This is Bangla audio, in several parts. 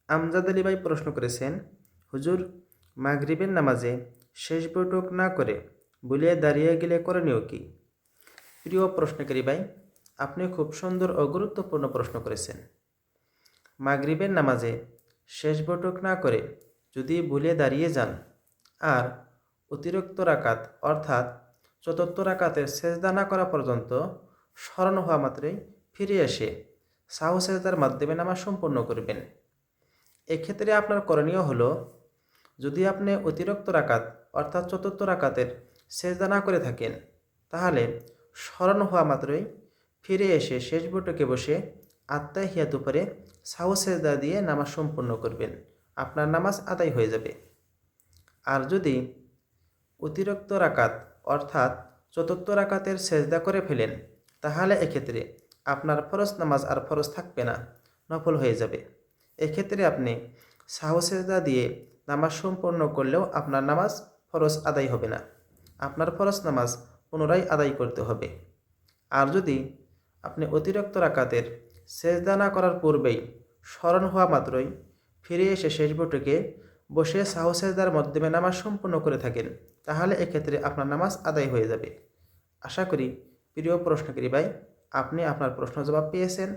আমজাদ আলী ভাই প্রশ্ন করেছেন, হুজুর, মাগরিবের নামাজে শেষ বৈঠক না করে ভুলে দাঁড়িয়ে গেলে করণীয় কি? প্রিয় প্রশ্নকারী ভাই, আপনি খুব সুন্দর ও গুরুত্বপূর্ণ প্রশ্ন করেছেন। মাগরিবের নামাজে শেষ বৈঠক না করে যদি ভুলে দাঁড়িয়ে যান আর অতিরিক্ত রাকাত অর্থাৎ চতুর্থ রাকাতের সেজদা না করা পর্যন্ত স্মরণ হওয়া মাত্রই ফিরে এসে সাহু সেজদার মাধ্যমে নামাজ সম্পূর্ণ করবেন। এক্ষেত্রে আপনার করণীয় হলো, যদি আপনি অতিরিক্ত রাকাত অর্থাৎ চতুর্থ রাকাতের সেজদা না করে থাকেন, তাহলে স্মরণ হওয়া মাত্রই ফিরে এসে শেষ বৈঠকে বসে আত্তাহিয়াত পরে সাহু সেজদা দিয়ে নামাজ সম্পূর্ণ করবেন। আপনার নামাজ আদায় হয়ে যাবে। আর যদি অতিরিক্ত রাকাত অর্থাৎ চতুর্থ রাকাতের সেজদা করে ফেলেন, তাহলে এক্ষেত্রে আপনার ফরজ নামাজ আর ফরজ থাকবে না, নফল হয়ে যাবে। এক্ষেত্রে আপনি সাহু সেজদা দিয়ে নামাজ সম্পন্ন করলেও আপনার নামাজ ফরজ আদায় হবে না। আপনার ফরজ নামাজ পুনরায় আদায় করতে হবে। আর যদি আপনি অতিরিক্ত রাকাতের সেজদা না করার পূর্বেই স্মরণ হওয়া মাত্রই ফিরে এসে শেষ বৈঠকে বসে সাহু সেজদার মাধ্যমে নামাজ সম্পূর্ণ করে থাকেন, তাহলে এক্ষেত্রে আপনার নামাজ আদায় হয়ে যাবে। আশা করি প্রিয় প্রশ্নকারী ভাই, আপনি আপনার প্রশ্ন জবাব পেয়েছেন।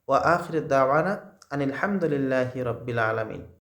ওয়া আখির দাওয়ানা আনিল হামদুলিল্লাহি রাব্বিল আলামিন।